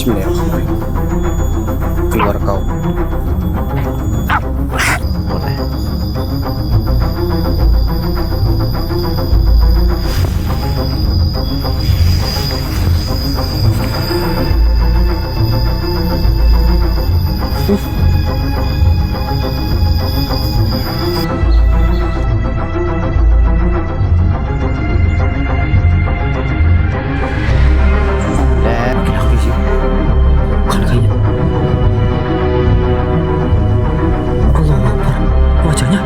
Bismillahirrahmanirrahim. Keluar kau. Boleh. Laki-laki sih. Bukan kayaknya. Allah Akbar. Wajahnya.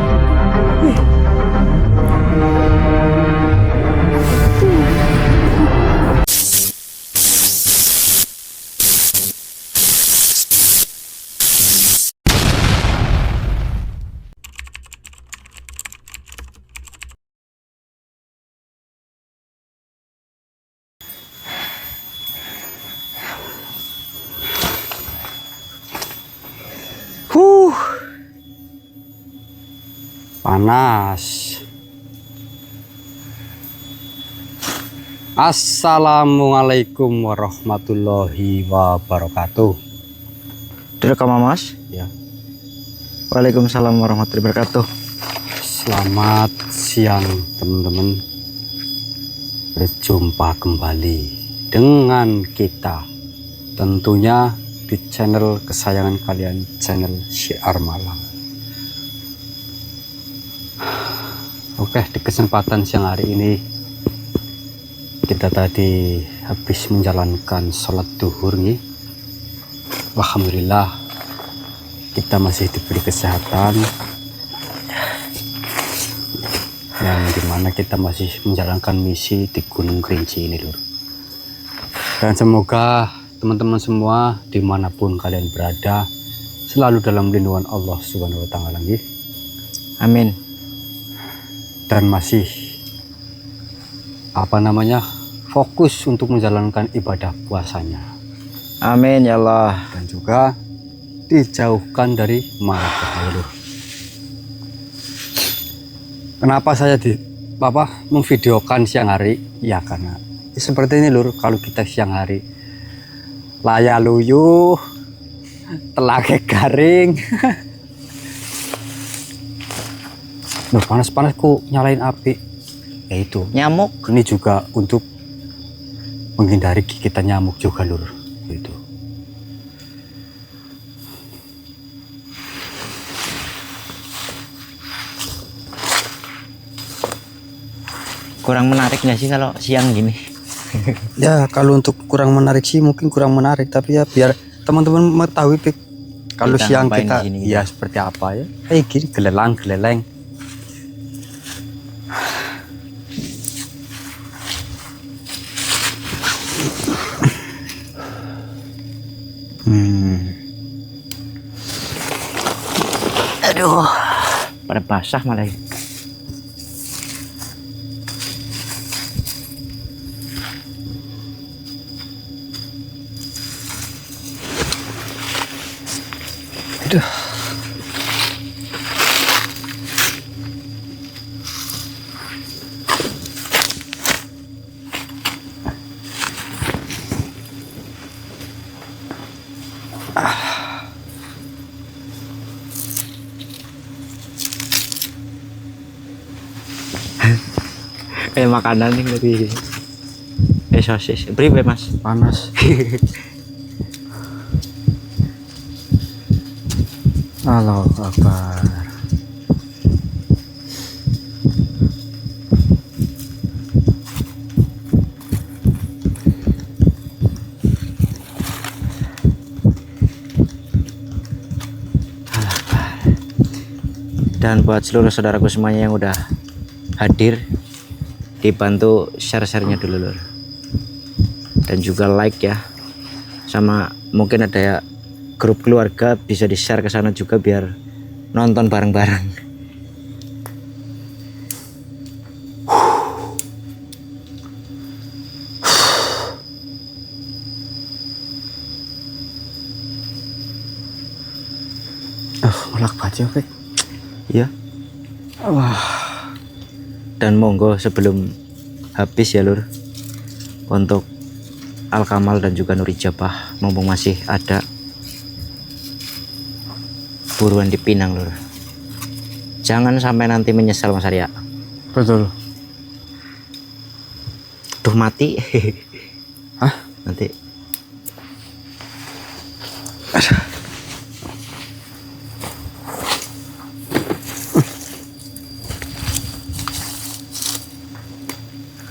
Panas. Assalamualaikum warahmatullahi wabarakatuh. Direkam Mas? Ya. Waalaikumsalam warahmatullahi wabarakatuh. Selamat siang teman-teman. Berjumpa kembali dengan kita, tentunya di channel kesayangan kalian, channel Syiar Malam. Oke, di kesempatan siang hari ini kita tadi habis menjalankan sholat duhur nih. Alhamdulillah kita masih diberi kesehatan, yang dimana kita masih menjalankan misi di Gunung Kerinci ini lur. Dan semoga teman-teman semua dimanapun kalian berada selalu dalam lindungan Allah Subhanahu wa Ta'ala. Amin. Dan masih fokus untuk menjalankan ibadah puasanya. Amin ya Allah. Dan juga dijauhkan dari malapetaka. Kenapa saya memvideokan siang hari? Ya karena seperti ini lur, kalau kita siang hari laya luyuh, telaga garing. Loh, panas-panas kok nyalain api. Ya itu. Nyamuk. Ini juga untuk menghindari gigitan nyamuk juga lur. Itu. Kurang menarik nggak sih kalau siang gini? Ya kalau untuk kurang menarik sih mungkin kurang menarik, tapi ya biar teman-teman mengetahui kalau Kita siang ngapain kita di sini, ya seperti apa ya. Gini geleleng. Aduh, pada basah malah. Aduh. Makanan nih dari sosis. Beri Mas. Panas. Allahu Akbar. Dan buat seluruh saudaraku semuanya yang udah hadir, dibantu share-nya dulu lur. Dan juga like ya. Sama mungkin ada ya grup keluarga, bisa di-share ke sana juga biar nonton bareng-bareng. Melak baju Fik. Ya. Wah. Dan monggo sebelum habis ya lur, untuk Al Kamal dan juga Nur Ijabah, mumpung masih ada, buruan dipinang lur. Jangan sampai nanti menyesal Mas Arya. Betul. Tuh mati. Hah? Nanti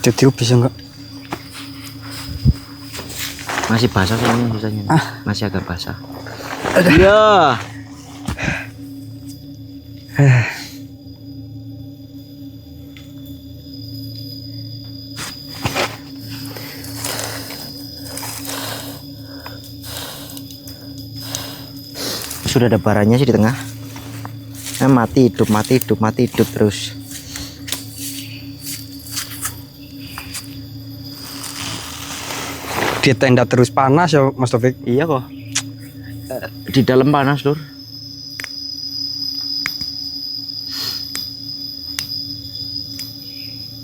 Ditiup bisa nggak? masih basah soalnya sisanya. Masih agak basah. Iya. Sudah ada baranya sih di tengah. Mati hidup, mati hidup, mati hidup terus. Di tenda terus panas ya Mas Taufik. Iya kok. Di dalam panas lur.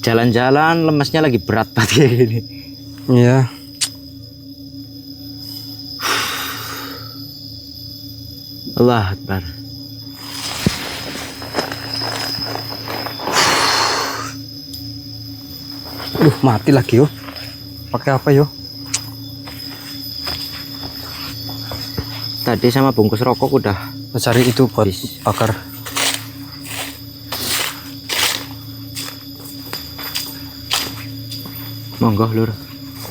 Jalan-jalan lemesnya lagi berat banget kayak gini. Iya. Allah Akbar. Mati lagi yo. Pakai apa yo? Tadi sama bungkus rokok udah Cari itu buat habis. bakar. Monggo lur,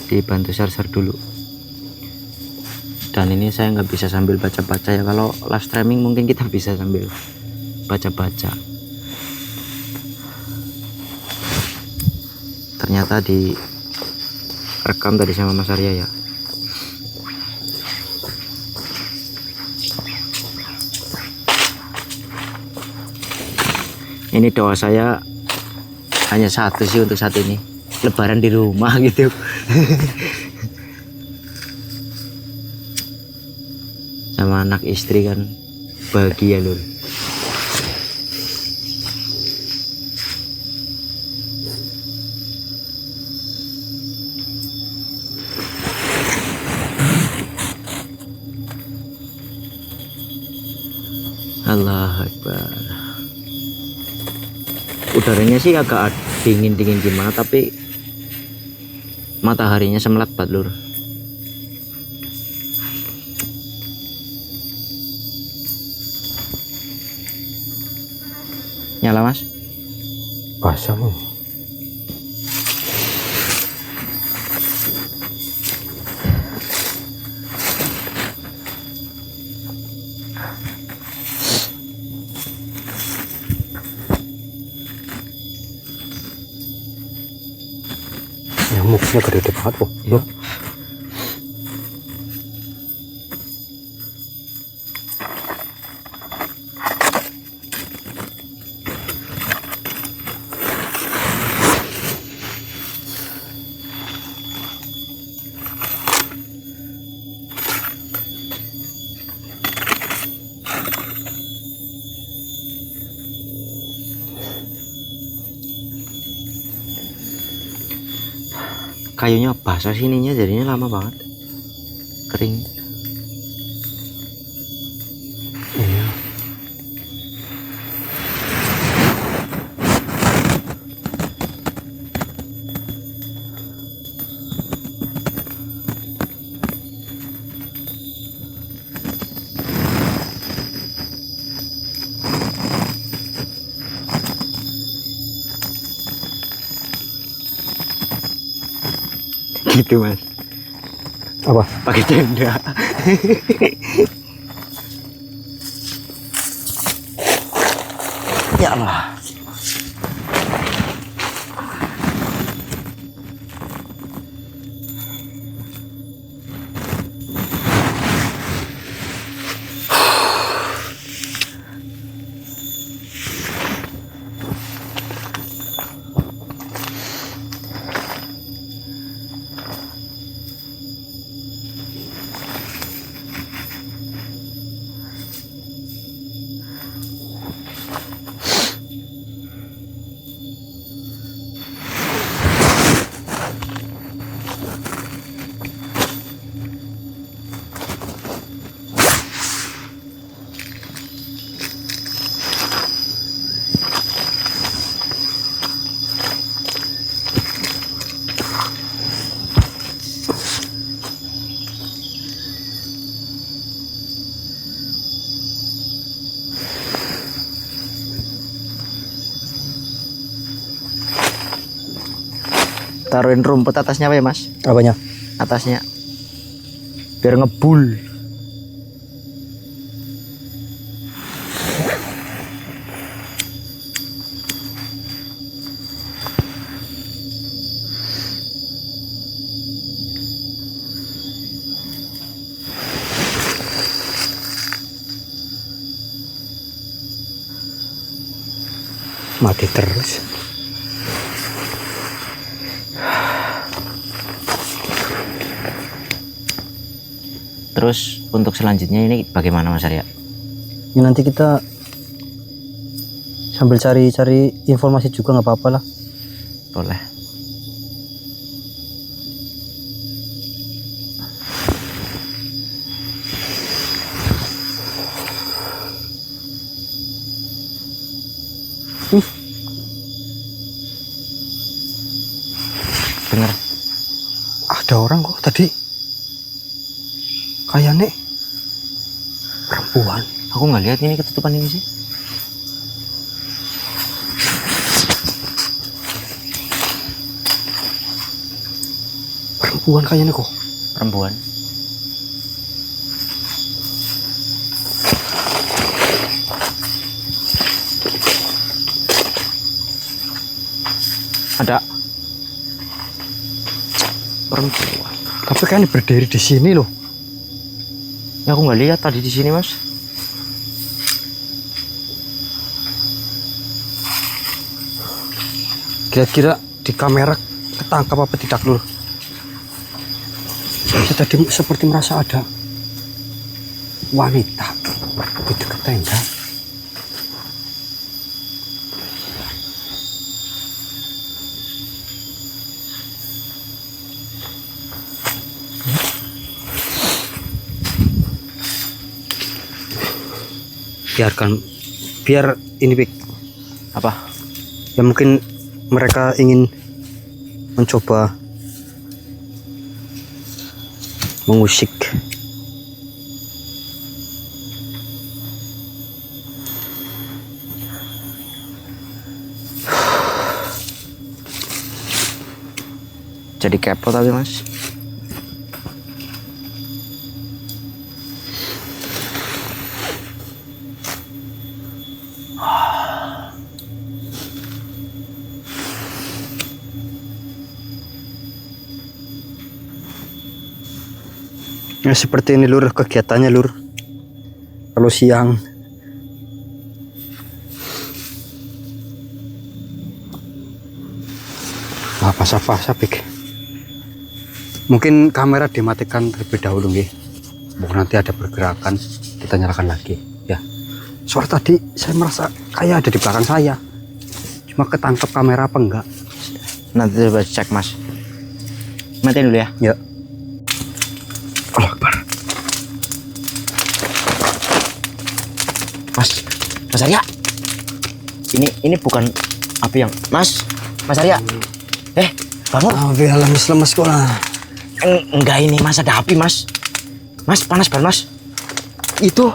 dibantu share-share dulu. Dan ini saya nggak bisa sambil baca-baca ya. Kalau live streaming mungkin kita bisa sambil baca-baca. Ternyata di rekam tadi sama Mas Arya ya. Ini doa saya hanya satu sih untuk saat ini, lebaran di rumah gitu. Sama anak istri kan bahagia lur. Allah Akbar. Udaranya sih agak dingin-dingin gimana, tapi mataharinya semelat banget lur. Nyala mas? Basah mu. Nyamuknya gede banget kok. Iya. Kayunya basah sininya, jadinya lama banget kering. Iya. Gitu mas, Apa? pakai tenda. Ya Allah. taruhin rumput atasnya apa ya Mas? Apanya? Atasnya biar ngebul. Mati terus. Terus untuk selanjutnya ini bagaimana Mas Arya? Ini nanti kita sambil cari-cari informasi juga nggak apa-apa lah. Boleh. Dengar. Ada orang kok tadi. Kayaknya perempuan. Aku nggak lihat ini ketutupan ini sih. Perempuan kayaknya kok. Perempuan. Ada perempuan. Tapi kayaknya berdiri di sini loh. Ya aku nggak lihat tadi di sini Mas. Kira-kira di kamera ketangkap apa tidak lur? Saya tadi seperti merasa ada wanita di dekat tenda. Biar ini Pik. Apa? Ya mungkin mereka ingin mencoba mengusik. Jadi kepo tapi Mas. Ya seperti ini lur kegiatannya lur. Kalau siang pasah-pasah Pik. Mungkin kamera dimatikan terlebih dahulu nggih. Bukan nanti ada pergerakan kita nyalakan lagi ya. Soalnya tadi saya merasa kayak ada di belakang saya. Cuma ketangkep kamera apa enggak? Nanti coba cek Mas. Matiin dulu ya. Ya. Allah Akbar. Mas Arya. Ini bukan api yang Mas Arya. Bangun. Api lemes-lemes kok lah. Enggak ini Mas, ada api Mas. Mas panas banget Mas. Itu.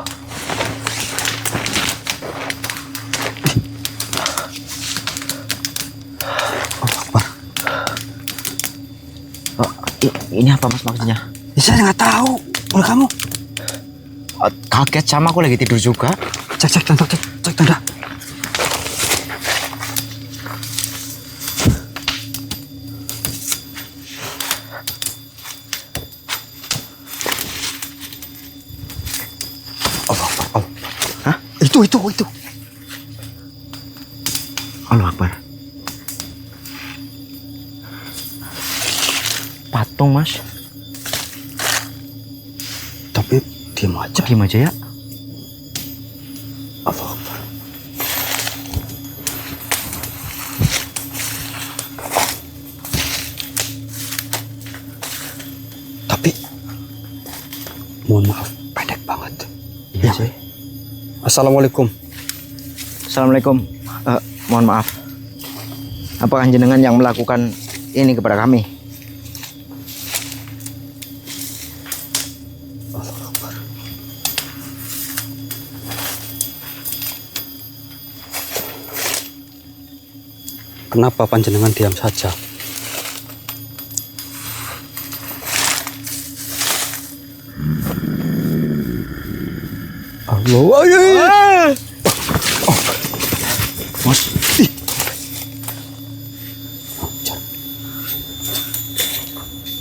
Allah Akbar. Oh, ini apa Mas maksudnya? Ya, saya nggak tahu. Oleh kamu. Kaget sama aku lagi tidur juga. Cek tanda. Oh. Hah? Itu. Allah Akbar. Patung Mas. Tapi diam aja. Diam aja ya. Allah Akbar. Tapi mohon maaf pendek banget. Iya sih. Assalamualaikum. Assalamualaikum. Mohon maaf. Apakah jenengan yang melakukan ini kepada kami? Allah Akbar. Kenapa panjenengan diam saja? Allah. Mas.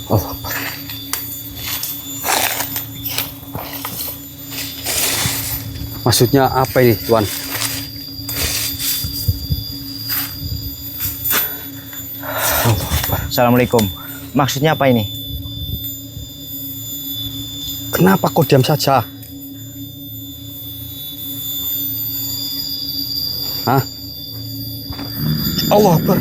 Allah. Maksudnya apa ini, Tuan? Assalamualaikum. Maksudnya apa ini? Kenapa kau diam saja? Hah? Allah Akbar.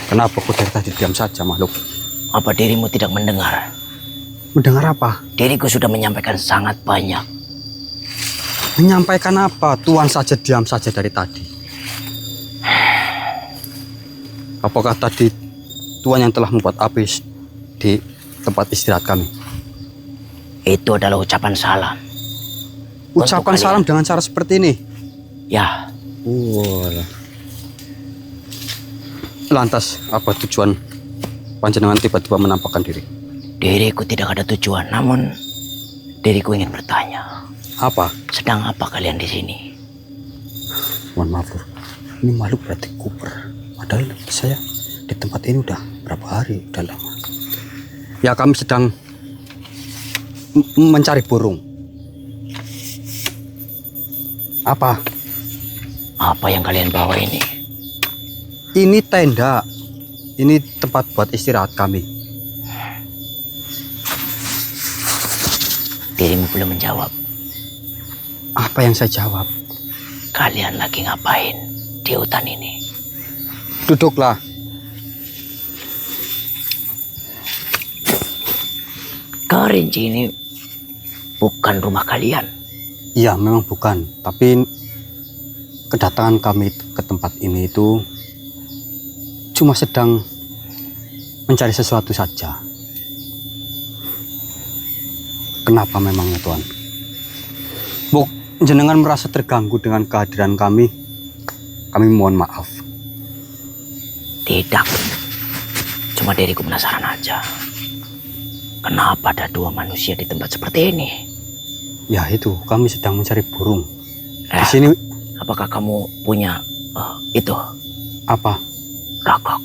Kenapa kau dari tadi diam saja, makhluk? Apa dirimu tidak mendengar? Mendengar apa? Diriku sudah menyampaikan sangat banyak. Menyampaikan apa? Tuan saja diam saja dari tadi. Apakah tadi Tuan yang telah membuat api di tempat istirahat kami? Itu adalah ucapan salam. Ucapan salam dengan cara seperti ini? Ya. Lantas, apa tujuan panjenengan tiba-tiba menampakkan diri? Diriku tidak ada tujuan, namun diriku ingin bertanya. Apa? Sedang apa kalian di sini? Mohon maaf, Lur. Ini makhluk berarti kuper. Padahal saya di tempat ini udah berapa hari, udah lama. Ya, kami sedang mencari burung. Apa? Apa yang kalian bawa ini? Ini tenda. Ini tempat buat istirahat kami. Dirimu belum menjawab. Apa yang saya jawab? Kalian lagi ngapain di hutan ini? Duduklah. Kerinci ini bukan rumah kalian. Iya, memang bukan. Tapi kedatangan kami ke tempat ini itu cuma sedang mencari sesuatu saja. Kenapa memangnya, Tuan? Buk, jenengan merasa terganggu dengan kehadiran kami? Kami mohon maaf. Tidak. Cuma diriku penasaran aja. Kenapa ada dua manusia di tempat seperti ini? Ya itu, kami sedang mencari burung. Di sini apakah kamu punya itu? apa? Rokok,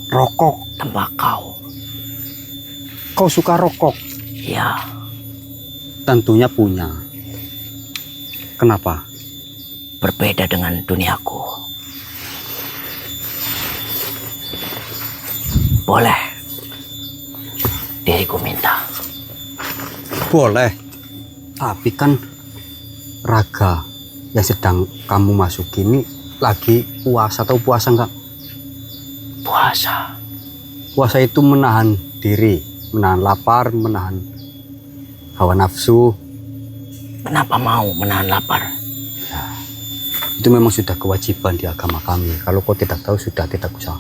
Rokok. tembakau. Kau suka rokok? Ya, Tentunya punya. Kenapa? berbeda dengan duniaku. Boleh. Diriku minta. Boleh. Tapi kan raga yang sedang kamu masuki ini lagi puasa atau puasa enggak? Puasa. Puasa itu menahan diri, menahan lapar, menahan hawa nafsu. Kenapa mau menahan lapar? Itu memang sudah kewajiban di agama kami. Kalau kau tidak tahu, sudah tidak usah.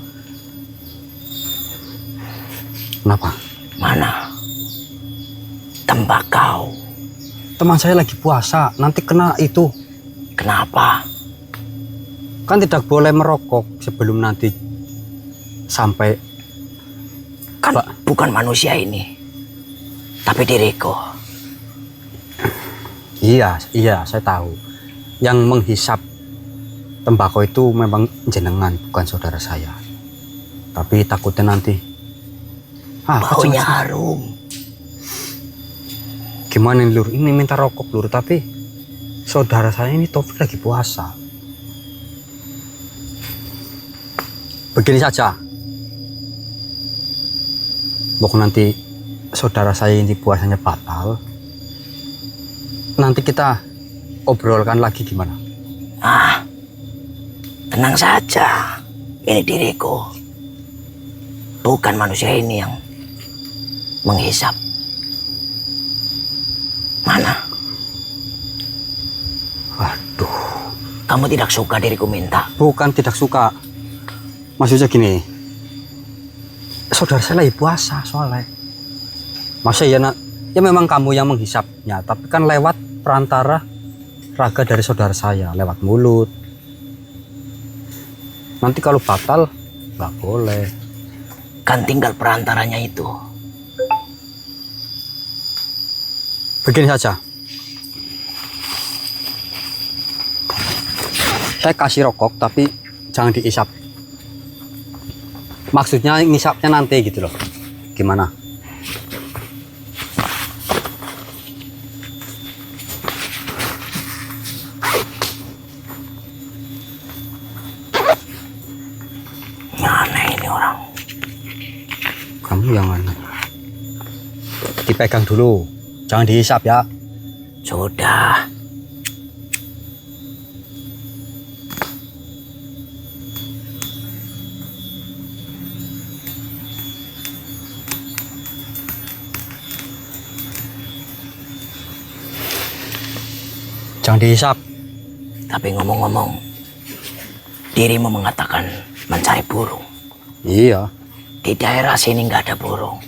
Kenapa? Mana? Tembakau. Teman saya lagi puasa, nanti kena itu. Kenapa? Kan tidak boleh merokok sebelum nanti sampai. Kan bukan manusia ini, tapi diriku. Iya, saya tahu. Yang menghisap tembakau itu memang jenengan, bukan saudara saya. Tapi takutnya nanti Baunya harum. Gimana nih, Lur? Ini minta rokok, Lur, tapi saudara saya ini Taufik lagi puasa. Begini saja. Pokok nanti saudara saya ini puasanya batal. Nanti kita obrolkan lagi gimana? Tenang saja. Ini diriku. Bukan manusia ini yang menghisap. Mana? Waduh. Kamu tidak suka diriku minta? Bukan tidak suka. Maksudnya gini. Saudara saya lagi puasa soalnya. Masa ya memang kamu yang menghisapnya. Tapi kan lewat perantara raga dari saudara saya. Lewat mulut. Nanti kalau batal nggak boleh. Kan tinggal perantaranya itu. Begini saja. Saya kasih rokok tapi jangan diisap. Maksudnya ngisapnya nanti gitu loh. Gimana? Aneh ini orang. Kamu yang aneh. Dipegang dulu. Jangan dihisap ya. Sudah. Jangan dihisap. Tapi ngomong-ngomong, dirimu mengatakan mencari burung. Iya. Di daerah sini nggak ada burung.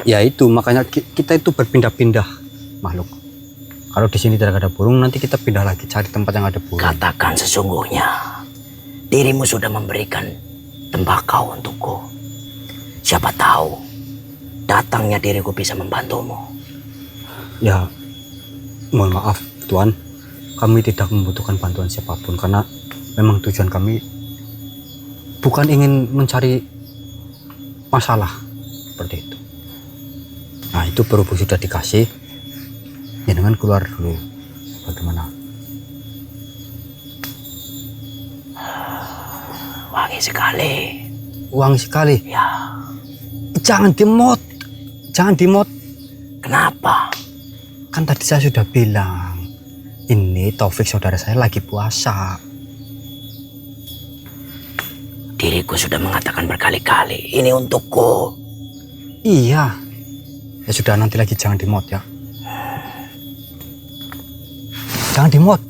Ya itu makanya kita itu berpindah-pindah makhluk. Kalau di sini tidak ada burung, nanti kita pindah lagi cari tempat yang ada burung. Katakan sesungguhnya, dirimu sudah memberikan tembakau untukku. Siapa tahu, datangnya diriku bisa membantumu. Ya, mohon maaf Tuan, kami tidak membutuhkan bantuan siapapun karena memang tujuan kami bukan ingin mencari masalah seperti itu. Nah itu berhubung sudah dikasih, ya dengan keluar dulu. Bagaimana? Wangi sekali. Wangi sekali. Ya, Jangan dimot, jangan dimot. kenapa? Kan tadi saya sudah bilang, ini Taufik saudara saya lagi puasa. Diriku sudah mengatakan berkali-kali, ini untukku. Iya. Ya sudah, nanti lagi jangan dimot ya. Jangan dimot.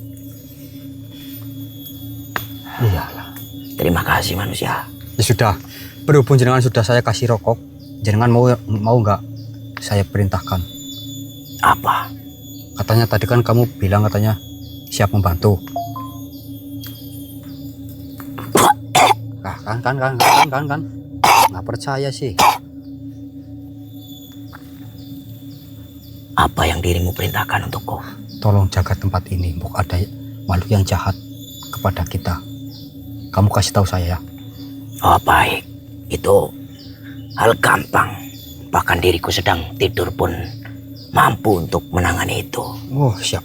Iyalah. Terima kasih manusia. Ya sudah, berhubung jenengan sudah saya kasih rokok, jenengan mau nggak saya perintahkan? Apa? Katanya tadi kan kamu bilang katanya siap membantu. Nah, kan. Nggak percaya sih. Apa yang dirimu perintahkan untukku? Tolong jaga tempat ini, mbok ada makhluk yang jahat kepada kita. Kamu kasih tahu saya ya. Oh baik, itu hal gampang. Bahkan diriku sedang tidur pun mampu untuk menangani itu. Oh siap.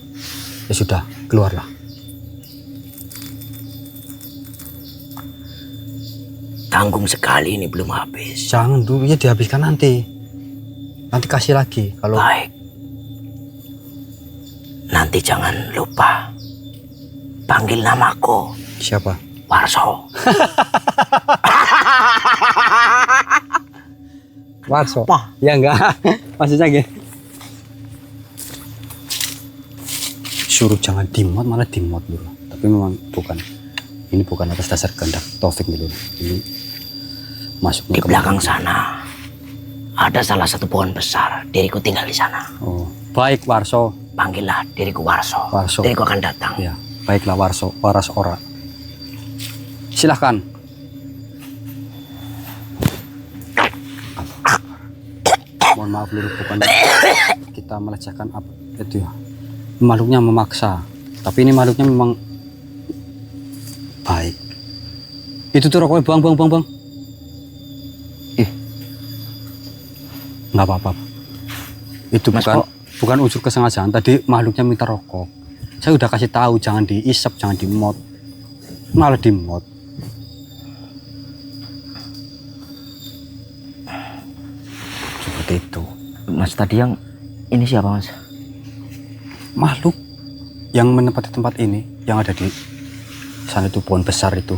Ya sudah, keluarlah. Tanggung sekali ini belum habis. Jangan dulu ya, dihabiskan nanti. Nanti kasih lagi kalau. Baik. Nanti jangan lupa panggil namaku. Siapa? Warso. Warso. Apa? Ya enggak. Maksudnya gitu. Suruh jangan dimot malah dimot dulu. Tapi memang bukan. Ini bukan atas dasar kehendak Taufik dulu. Ini masuk Di belakang sana ada salah satu pohon besar. Diriku tinggal di sana. Oh, baik Warso. Panggillah diriku Warso. Warso. Diriku akan datang. Ya, baiklah Warso, Waras Ora. Silahkan. Mohon maaf dulu, bukan kita melecehkan apa itu ya. Makhluknya memaksa, tapi ini makhluknya memang baik. Itu tuh rokoknya buang. Ih, nggak apa-apa. Itu Mas, bukan unsur kesengajaan. Tadi makhluknya minta rokok. Saya udah kasih tahu jangan diisap, jangan dimot. Malah dimot. Seperti itu. Mas tadi yang ini siapa mas? Makhluk yang menempati tempat ini, yang ada di sana itu pohon besar itu,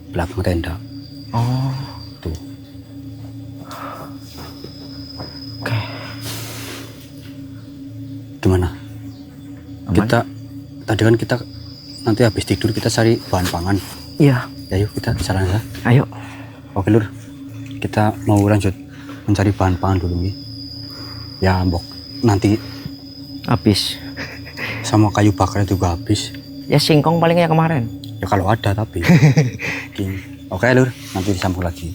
belakang tenda. Oh, Tuh. oke. Gimana? Aman? Kita tadi kan kita nanti habis tidur kita cari bahan pangan. Iya. Ya yuk kita jalan ya. Ayo. Oke Lur, kita mau lanjut mencari bahan pangan dulu nih. Ya mbok nanti Habis. sama kayu bakar juga habis. Ya singkong palingnya kemarin. Ya kalau ada tapi. Mungkin Oke lur, nanti disambung lagi.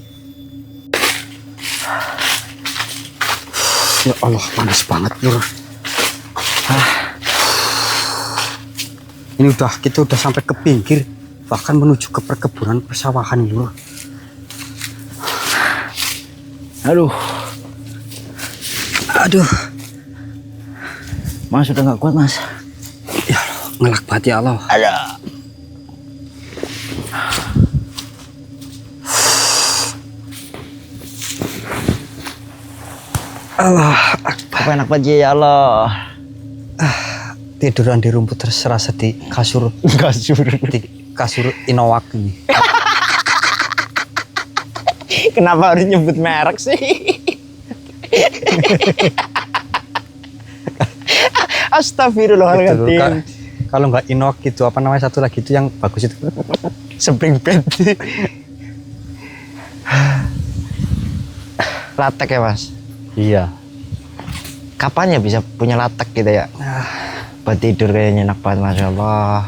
Ya Allah, panas banget lur. Ini kita udah sampai ke pinggir, bahkan menuju ke perkebunan persawahan lur. Aduh, Aduh, Mas udah nggak kuat Mas. ya Allah, ngelak banget ya Allah. Ada. Allah, Apa enak banget ya Allah. tiduran di rumput terserasa di kasur kasur Inowak ini. Kenapa harus nyebut merek sih? Astagfirullahaladzim. Kalau nggak Inowak itu apa namanya satu lagi itu yang bagus itu? Spring bed. Latek ya Mas. Iya. Kapan ya bisa punya latek gitu ya? Buat tidur kayaknya enak banget, Masya Allah.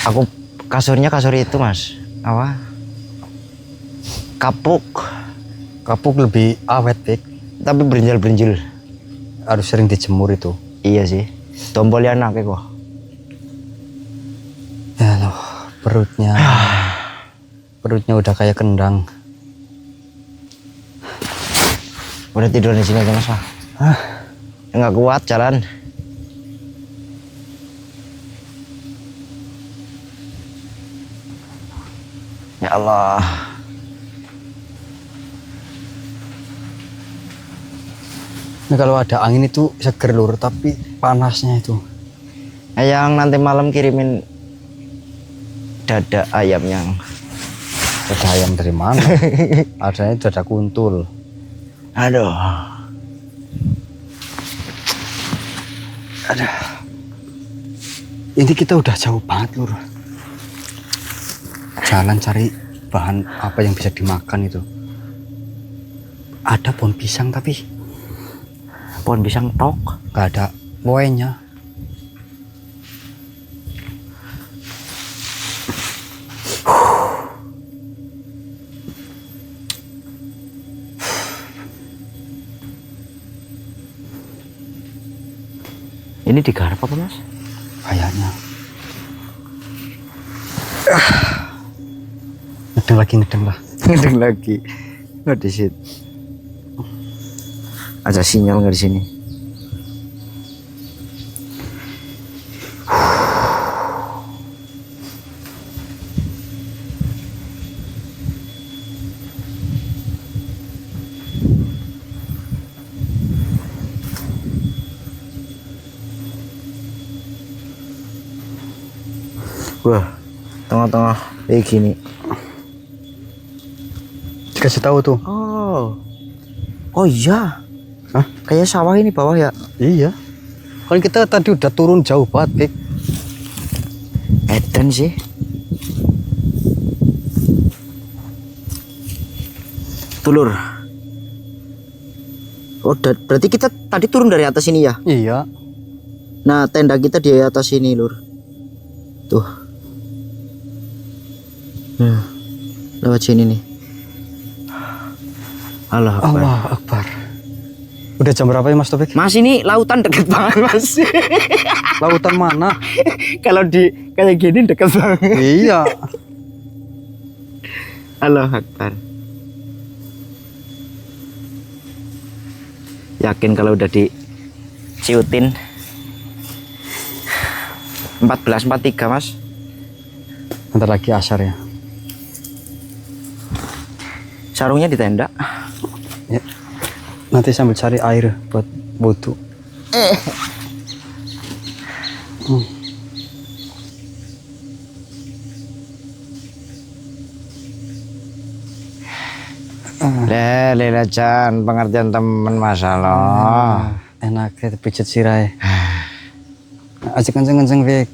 Aku kasurnya kasur itu Mas. Apa? Kapuk. Kapuk lebih awet, Pik. Tapi berinjal-berinjil. Harus sering dijemur itu. Iya sih. Tombolnya anaknya kok. Ya Allah, perutnya udah kayak kendang. Udah tidur di sini aja Mas. Nggak kuat jalan. Ya Allah. Ini kalau ada angin itu seger lur, tapi panasnya itu. Yang nanti malam kirimin dada ayam yang Dada ayam dari mana? Adanya dada kuntul. aduh. Ini kita udah jauh banget lur. Jalan cari bahan apa yang bisa dimakan itu. Ada pohon pisang tapi Pohon pisang tok. nggak ada buahnya. Ini digarap apa Mas? Kayaknya. Ngedeng lah. Ngedeng lagi. Nggak di situ. Ada sinyal nggak di sini? Wah, tengah-tengah kayak gini. Dikasih tahu tuh. Oh iya. Hah? Kayak sawah ini bawah ya. Iya. Kan kita tadi udah turun jauh banget, Pik. Edan sih. Tulur. Oh, berarti kita tadi turun dari atas ini ya? Iya. Nah, tenda kita di atas ini, Lur. Tuh. Lewat sini nih. Allah Akbar. Allah Akbar. Udah jam berapa ya Mas Topik? Mas, ini lautan deket banget, Mas. Lautan mana? Kalau di kayak gini deket banget. Iya. Allah Akbar. Yakin kalau udah diciutin 14.43 Mas. Bentar lagi asar ya. Sarungnya di tenda. Ya. Nanti sambil cari air buat wudhu. Lele Chan, pengertian temen masalah. Enak ya pijet sirai. Ajak kenceng-kenceng Pik.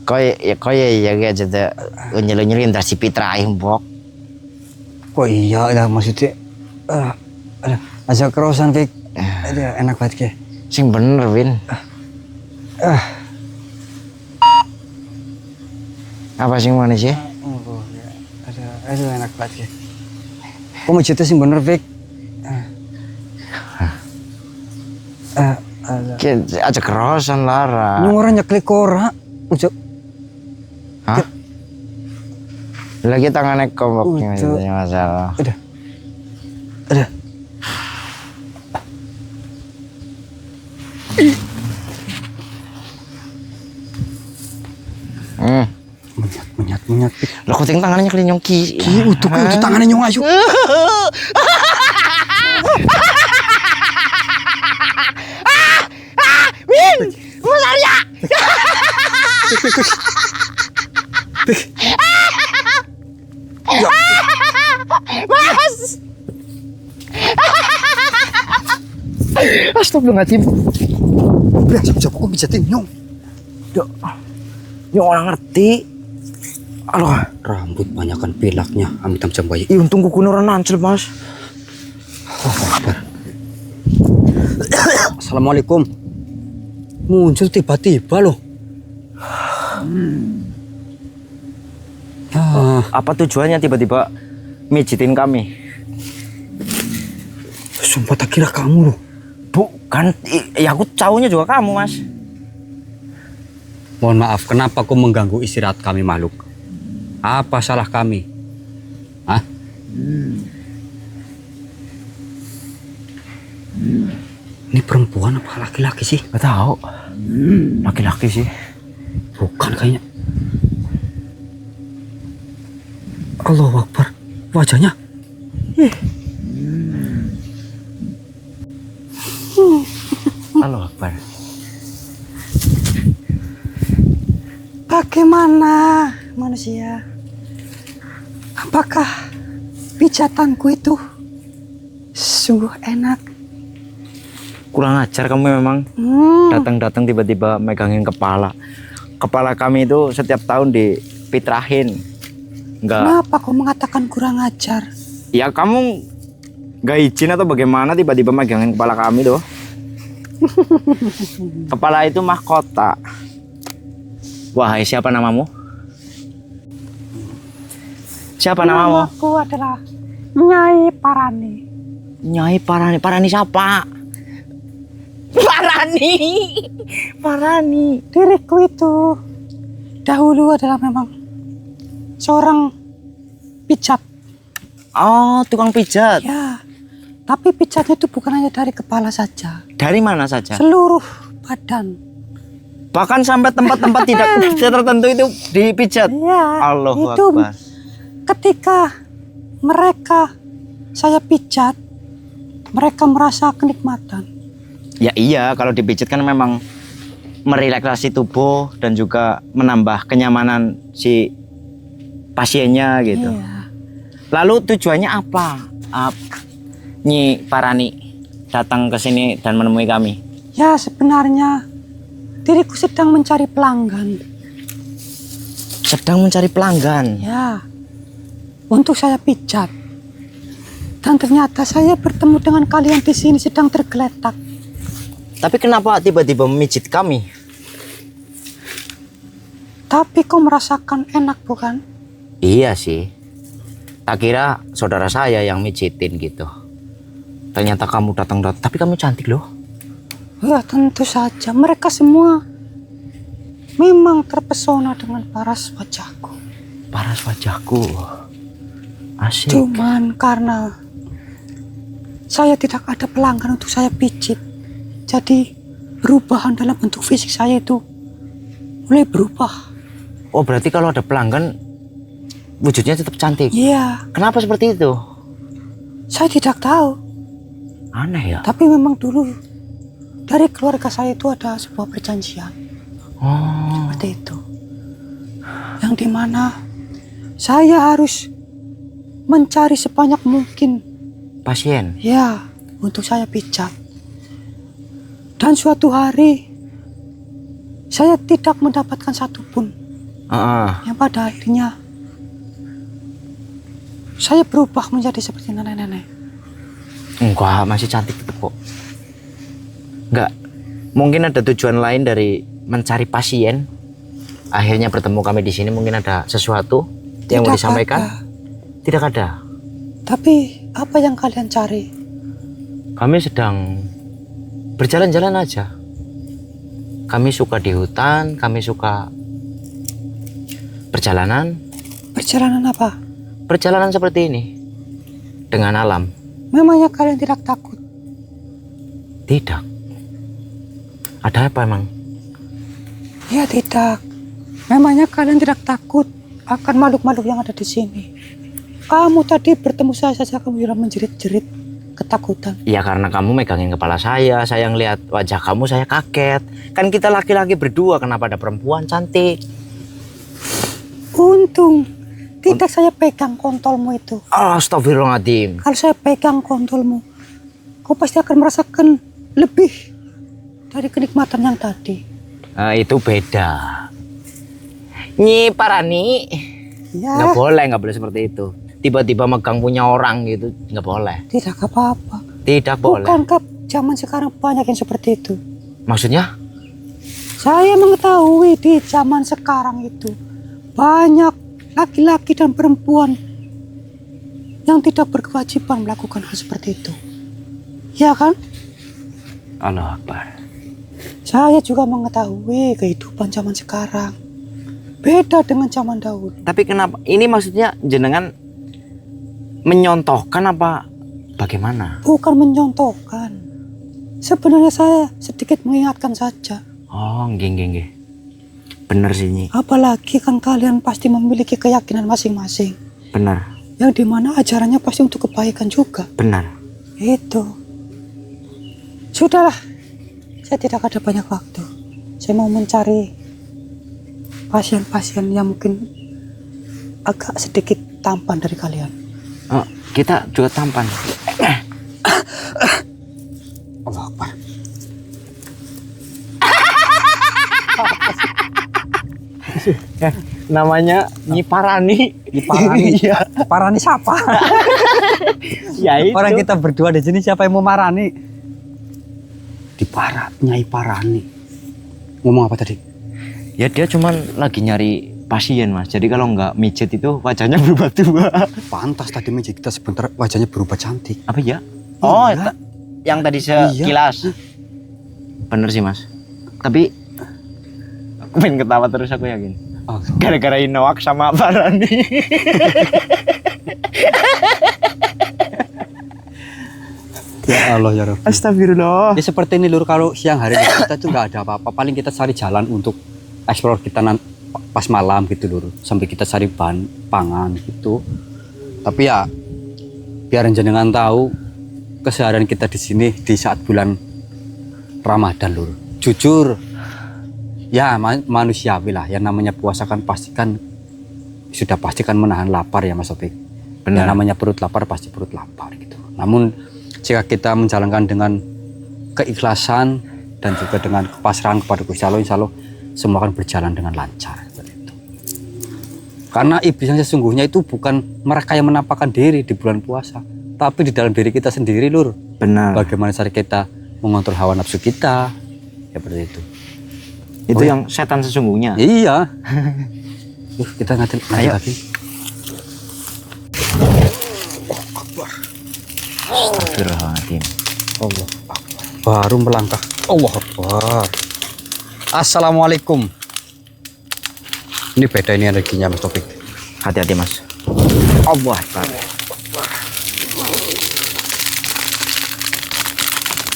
Kau ya kayak jadi nyelin si Pitra Imbok. Oh iya lah maksudnya. Ajak kerosan Pik. Enak banget ke. Sing bener Win. Apa sih manis ya? Oh, ya. Aduh enak banget ya. Kok mijitnya sih bener, Fik? Aja kerosan Lara. Ini orang nyeklik ora. Ujuk. Hah? Lagi tangannya kompoknya Udah. masalah. Udah. Menyat, Fik. Lah kok tangannya kelinyong ki. Utuk tangannya nyong ayu. Min, Mas Arya. Mas. Astagfirullahaladzim. Udah, siapa kok pijatin nyong? Nyong orang ngerti. Aduh, Rambut banyakan pilaknya, amit macam bayi. untung kuku orang nancel, Mas. Assalamualaikum. Muncul tiba-tiba loh. Apa tujuannya tiba-tiba mijitin kami? Sumpah tak kira kamu loh. Bukan, ya aku taunya juga kamu, Mas. Mohon maaf, kenapa kau mengganggu istirahat kami makhluk? Apa salah kami? Hah? Ini perempuan apa laki-laki sih? Gak tahu. Laki-laki sih. Bukan kayaknya. Allahu Akbar. Wajahnya. Allahu Akbar. Bagaimana manusia? Apakah pijatanku itu sungguh enak? Kurang ajar kamu memang. Datang-datang tiba-tiba megangin kepala. Kepala kami itu setiap tahun dipitrahin. Enggak. Kenapa kau mengatakan kurang ajar? Ya kamu nggak izin atau bagaimana tiba-tiba megangin kepala kami tuh. Kepala itu mahkota. Wahai, siapa namamu? Siapa namamu? Namaku adalah Nyai Parani. Nyai Parani. Parani siapa? Parani. Parani. Diriku itu dahulu adalah memang seorang pijat. Oh, tukang pijat. Ya, tapi pijatnya itu bukan hanya dari kepala saja, Dari mana saja? seluruh badan. Bahkan sampai tempat-tempat tidak tertentu itu dipijat. Ya, Allahu itu Akbar. ketika saya pijat, mereka merasa kenikmatan. Ya iya, kalau dipijat kan memang merelaksasi tubuh dan juga menambah kenyamanan si pasiennya gitu. Iya. Lalu tujuannya apa? Nyi Parani datang ke sini dan menemui kami. Ya, sebenarnya diriku sedang mencari pelanggan. Sedang mencari pelanggan. Ya, untuk saya pijat. Dan ternyata saya bertemu dengan kalian di sini sedang tergeletak. Tapi kenapa tiba-tiba memijit kami? Tapi kau merasakan enak bukan? Iya sih. Tak kira saudara saya yang mijitin gitu. Ternyata kamu datang-datang. Tapi kamu cantik loh. Ya, tentu saja. Mereka semua memang terpesona dengan paras wajahku. Paras wajahku. Asik. Cuman karena saya tidak ada pelanggan untuk saya pijit, jadi perubahan dalam bentuk fisik saya itu mulai berubah. Oh, berarti kalau ada pelanggan wujudnya tetap cantik. Iya, Kenapa seperti itu? saya tidak tahu. Aneh ya. Tapi memang dulu dari keluarga saya itu ada sebuah perjanjian Oh, seperti itu, yang dimana saya harus mencari sebanyak mungkin pasien. ya untuk saya pijat. Dan suatu hari saya tidak mendapatkan satupun, yang pada akhirnya saya berubah menjadi seperti nenek-nenek. Enggak, masih cantik tetap kok. Enggak. Mungkin ada tujuan lain dari mencari pasien. akhirnya bertemu kami di sini, mungkin ada sesuatu yang mau Tidak disampaikan? ada. Tidak ada. Tapi apa yang kalian cari? Kami sedang berjalan-jalan aja. Kami suka di hutan, kami suka perjalanan. Perjalanan apa? Perjalanan seperti ini dengan alam. Memangnya kalian tidak takut? Tidak. Ada apa emang? Ya tidak. Memangnya kalian tidak takut akan makhluk-makhluk yang ada di sini? Kamu tadi bertemu saya saja kamu sudah menjerit-jerit ketakutan. Ya karena kamu megangin kepala saya ngelihat wajah kamu, saya kaget. Kan kita laki-laki berdua, kenapa ada perempuan cantik? Untung tidak saya pegang kontolmu itu. Astagfirullahaladzim. Kalau saya pegang kontolmu, kau pasti akan merasakan lebih dari kenikmatan yang tadi. Nah, itu beda. Nyi Parani. Ya, Nggak boleh seperti itu. Tiba-tiba megang punya orang gitu, nggak boleh. tidak apa-apa. Tidak boleh. Bukankah zaman sekarang banyak yang seperti itu? Maksudnya? Saya mengetahui di zaman sekarang itu banyak laki-laki dan perempuan yang tidak berkewajiban melakukan hal seperti itu. Ya kan? Allah Akbar. Saya juga mengetahui kehidupan zaman sekarang beda dengan zaman dahulu. Tapi kenapa? Ini maksudnya jenengan menyontohkan apa bagaimana? Bukan menyontohkan. Sebenarnya saya sedikit mengingatkan saja. Oh, nggih. Bener sih Nyi. Apalagi kan kalian pasti memiliki keyakinan masing-masing. Benar. Yang dimana ajarannya pasti untuk kebaikan juga. Benar. Itu. Sudahlah. Saya tidak ada banyak waktu. Saya mau mencari pasien-pasien yang mungkin agak sedikit tampan dari kalian. Oh, kita juga tampan. Allah Akbar. Namanya Nyi Parani. Nyi Parani. Iya. Parani siapa? Ya itu. Orang kita berdua di sini siapa yang mau marani? Nyai Parani. Ngomong apa tadi? Ya dia cuman lagi nyari pasien Mas. Jadi kalau nggak mijet itu wajahnya berubah tua. Pantas tadi meja kita sebentar wajahnya berubah cantik. Apa ya? Oh, Iya. yang tadi sekilas. Bener sih Mas. Tapi aku pengen ketawa terus, aku yakin. Oh, Gara-gara Inoak sama Parani. ya Allah ya Rabbi. Astagfirullah. Ya seperti ini lur, kalau siang hari kita tuh nggak ada apa-apa. Paling kita cari jalan untuk explore kita pas malam gitu lur. Sampai kita cari bahan pangan gitu. Tapi ya biar jenengan tahu keseharian kita di sini di saat bulan Ramadan lur. Jujur ya manusiawi lah. Yang namanya puasa kan pastikan sudah pastikan menahan lapar ya Mas Opik. Benar. Yang namanya perut lapar pasti perut lapar gitu. Namun jika kita menjalankan dengan keikhlasan dan juga dengan kepasrahan kepada Gusti Allah, insya Allah semua akan berjalan dengan lancar. Seperti itu. Karena iblis yang sesungguhnya itu bukan mereka yang menampakkan diri di bulan puasa, tapi di dalam diri kita sendiri lur. Benar. Bagaimana cara kita mengontrol hawa nafsu kita, seperti itu. Itu yang setan sesungguhnya. Iya. Yuk kita ngatin lagi. Astagfirullahaladzim. Allah Akbar. Baru melangkah. Allah Akbar. Assalamualaikum. Ini beda ini energinya Mas Topik. Hati-hati Mas. Allah Akbar.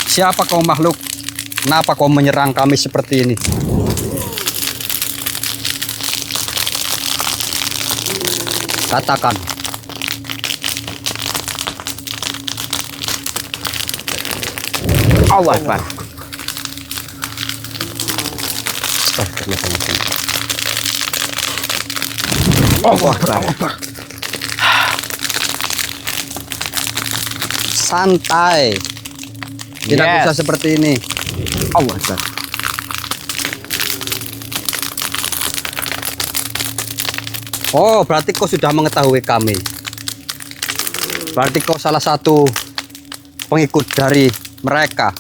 Siapa kau makhluk? Kenapa kau menyerang kami seperti ini? Katakan. Allah Akbar. Allah Akbar. Santai. Tidak Yes. bisa seperti ini. Allah Akbar. Oh, berarti kau sudah mengetahui kami. Berarti kau salah satu pengikut dari mereka.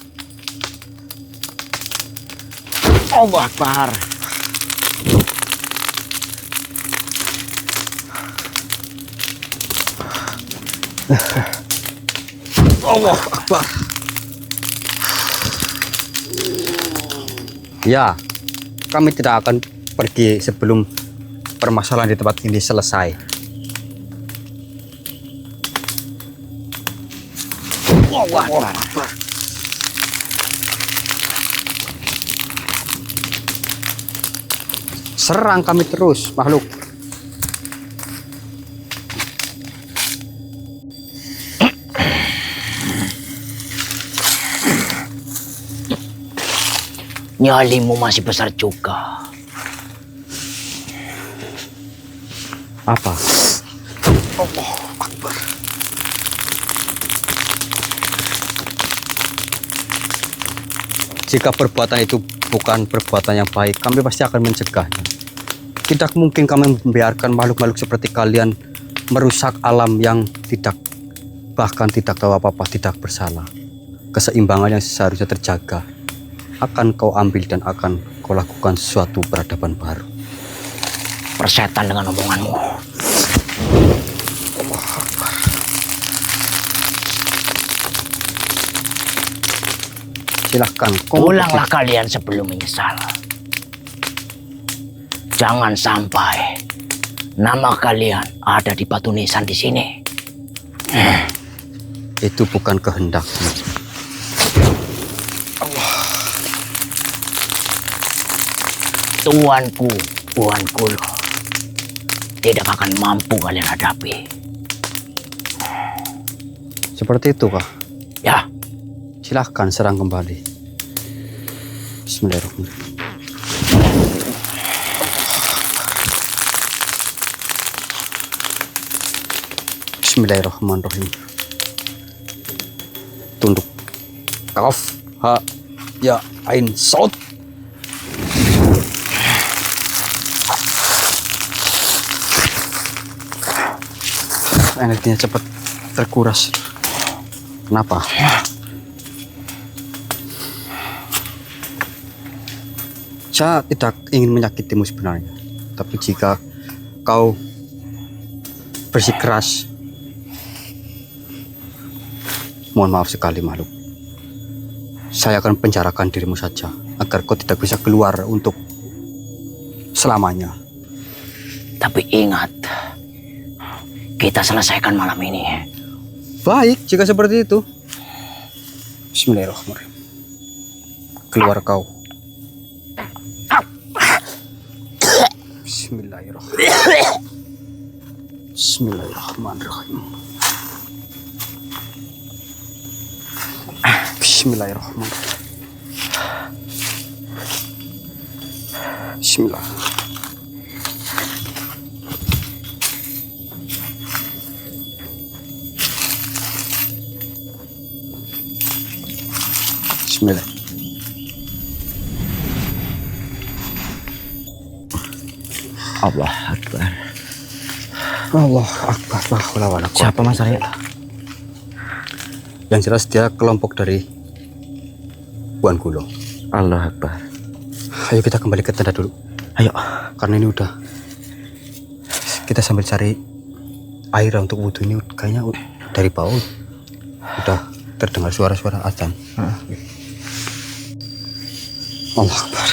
Allah Akbar. Allah Akbar. Ya, kami tidak akan pergi sebelum permasalahan di tempat ini selesai. Allah Akbar. Serang kami terus, makhluk. Nyalimu masih besar juga. Apa? Allah Akbar. Jika perbuatan itu bukan perbuatan yang baik, kami pasti akan mencegahnya. Tidak mungkin kami membiarkan makhluk-makhluk seperti kalian merusak alam yang bahkan tidak tahu apa-apa, tidak bersalah. Keseimbangan yang seharusnya terjaga akan kau ambil dan akan kau lakukan sesuatu peradaban baru. Persetan dengan omonganmu. Allah Akbar. Silahkan. Pulanglah kalian sebelum menyesal. Jangan sampai nama kalian ada di batu nisan di sini. Itu bukan kehendakmu. Tuanku, Tuanku loh, tidak akan mampu kalian hadapi. Seperti itu kah? Ya, Silahkan serang kembali. Bismillahirrahmanirrahim. Bismillahirrahmanirrahim. Tunduk. Kaf, ha, ya, ain, sod. Energinya cepat terkuras. Kenapa? Saya tidak ingin menyakitimu sebenarnya. Tapi jika kau bersikeras, mohon maaf sekali makhluk. Saya akan penjarakan dirimu saja agar kau tidak bisa keluar untuk selamanya. tapi ingat, kita selesaikan malam ini. Baik, jika seperti itu. Bismillahirrahmanirrahim. Keluar kau. Bismillahirrahmanirrahim. Bismillahirrahmanirrahim. Bismillahirrahmanirrahim. Bismillah. Bismillah. Allah Akbar. Allah Akbar. La haula wala quwwata. Siapa Mas Arya? Yang jelas dia kelompok dari Buan Gulo. Allah Akbar. Ayo kita kembali ke tenda dulu. Ayo. Karena ini udah, kita sambil cari air untuk wudhu. Ini kayaknya dari bawah udah terdengar suara-suara azan. Allah Akbar.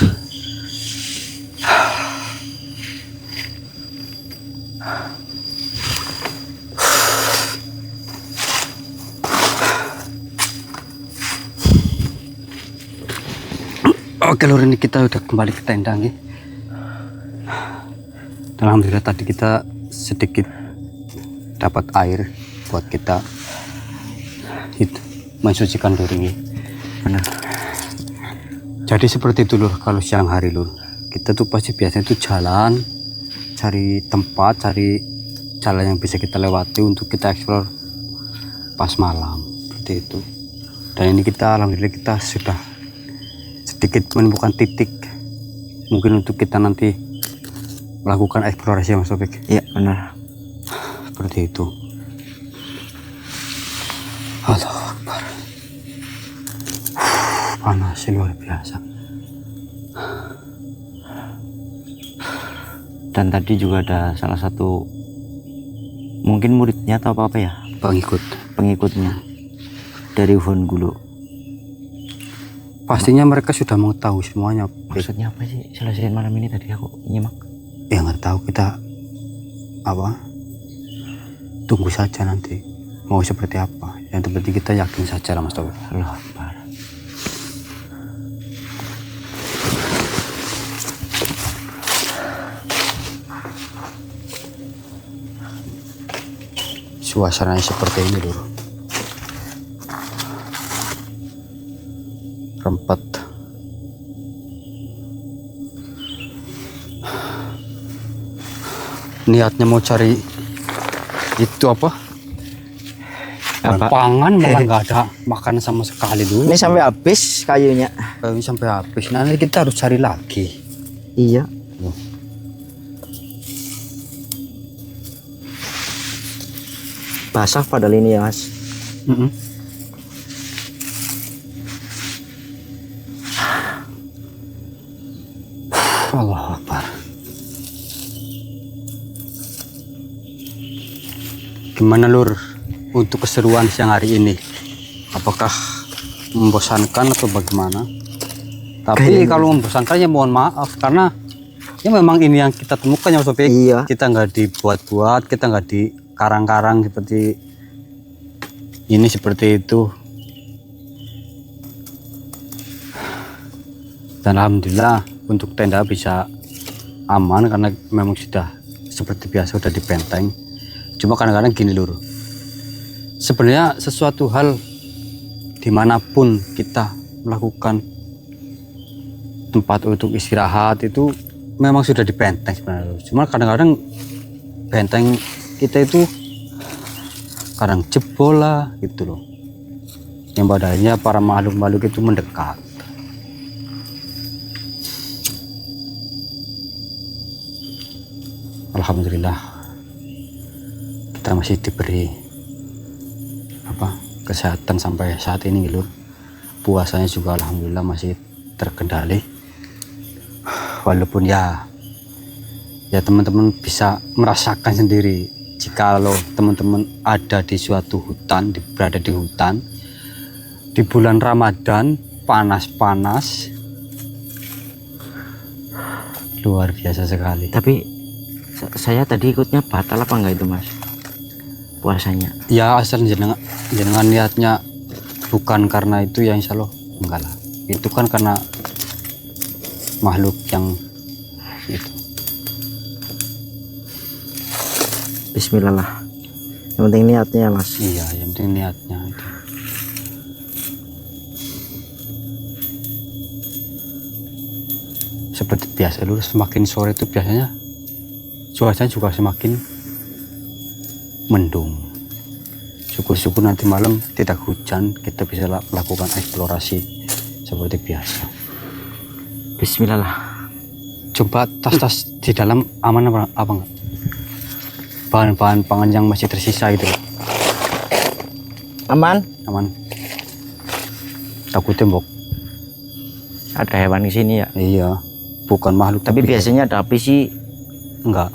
Oke lur, ini kita udah kembali ke tenda nih. Alhamdulillah tadi kita sedikit dapat air buat kita mensucikan diri. Benar. Jadi seperti itu lur, kalau siang hari lur, kita tuh pasti biasanya tuh jalan, cari tempat, cari jalan yang bisa kita lewati untuk kita eksplor pas malam, seperti itu. Dan ini kita alhamdulillah kita sudah sedikit menemukan titik mungkin untuk kita nanti melakukan eksplorasi, Mas Topik. Iya benar. Seperti itu. Allahu Akbar. Panas luar biasa. Dan tadi juga ada salah satu mungkin muridnya atau apa ya, pengikutnya dari Wonogulu. Pastinya mereka sudah mengetahui semuanya. Maksudnya apa sih selesaiin malam ini tadi aku nyimak? Ya nggak tahu, kita apa? Tunggu saja nanti mau seperti apa. Yang penting kita yakin saja lah Mas Tauhid. Allah Akbar. Suasananya seperti ini Lur. Rempet. Niatnya mau cari itu apa? Pangan malah nggak ada makan sama sekali dulu. Ini sampai habis kayunya. Ini sampai habis. Nanti kita harus cari lagi. Iya. Basah padahal ini ya Mas. Allah Akbar. Gimana Lur untuk keseruan siang hari ini? Apakah membosankan atau bagaimana? Tapi kalau membosankan ya mohon maaf, karena ya memang ini yang kita temukan ya Mas Topik. Iya. Kita nggak dibuat-buat, kita nggak di karang-karang seperti ini seperti itu. Dan alhamdulillah untuk tenda bisa aman karena memang sudah seperti biasa sudah dipenteng. Cuma kadang-kadang gini Lur, sebenarnya sesuatu hal dimanapun kita melakukan tempat untuk istirahat itu memang sudah dipenteng sebenarnya. Cuma kadang-kadang benteng kita itu kadang jebol lah gitu loh, yang padahal para makhluk-makhluk itu mendekat. Alhamdulillah kita masih diberi kesehatan sampai saat ini Lur. Puasanya juga alhamdulillah masih terkendali, walaupun ya teman-teman bisa merasakan sendiri jikalau teman-teman ada di suatu hutan, berada di hutan di bulan Ramadan, panas-panas, luar biasa sekali. Tapi saya tadi ikutnya batal apa enggak itu Mas puasanya? Ya asal jenengan niatnya bukan karena itu ya insya Allah enggak lah. Itu kan karena makhluk yang itu. Bismillah lah. Yang penting niatnya ya Mas. Iya, yang penting niatnya itu. Seperti biasa Lur, semakin sore itu biasanya cuacanya juga semakin mendung. Syukur-syukur nanti malam tidak hujan, kita bisa melakukan eksplorasi seperti biasa. Bismillah lah. Coba tas-tas di dalam aman apa enggak? Bahan-bahan pangan yang masih tersisa itu Aman? aman. Takut tembok. Ada hewan di sini ya? Iya, bukan makhluk Tapi biasanya ada api sih enggak.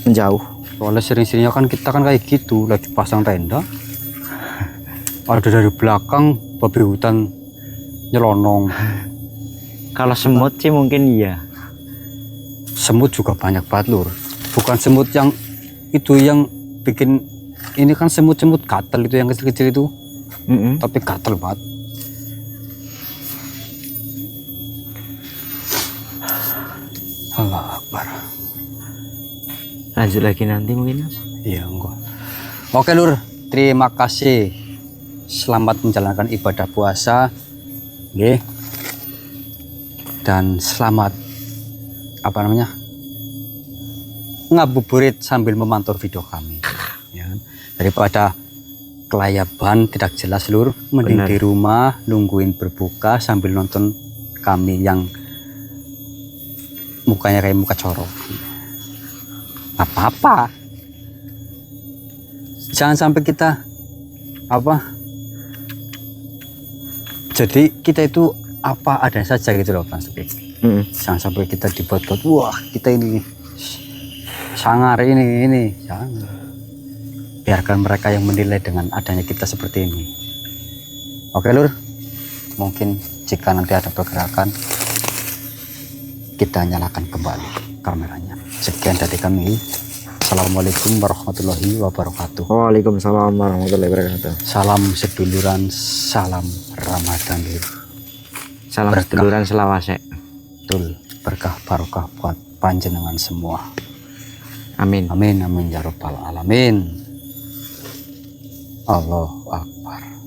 menjauh. Soalnya sering-seringnya kan kita kan kayak gitu, lagi pasang tenda ada dari belakang babi hutan nyelonong. Kalau semut sih mungkin iya. Semut juga banyak banget Lur. Bukan semut yang itu yang bikin ini, kan semut-semut gatel itu yang kecil-kecil itu. Tapi gatel banget. Allah Akbar. Lanjut lagi nanti mungkin Mas. Iya enggak. Oke Lur, terima kasih. Selamat menjalankan ibadah puasa. Nggih. Dan selamat ngabuburit sambil memantau video kami. Ya. Daripada kelayaban tidak jelas Lur, mending Benar. di rumah nungguin berbuka sambil nonton kami yang mukanya kayak muka corok. Apa-apa, jangan sampai kita jadi kita itu apa adanya saja gitu loh Mas Topik. Jangan sampai kita dibuat-buat, wah kita ini sangar ini jangan. biarkan mereka yang menilai dengan adanya kita seperti ini. Oke lur, mungkin jika nanti ada pergerakan kita nyalakan kembali kameranya. Sekian dari kami. Assalamualaikum warahmatullahi wabarakatuh. Waalaikumsalam warahmatullahi wabarakatuh. Salam seduluran, salam Ramadan lur. Salam Berkah. seduluran selawase. Betul, berkah barokah buat panjenengan semua. Amin. Amin amin ya rabbal alamin. Allahu Akbar.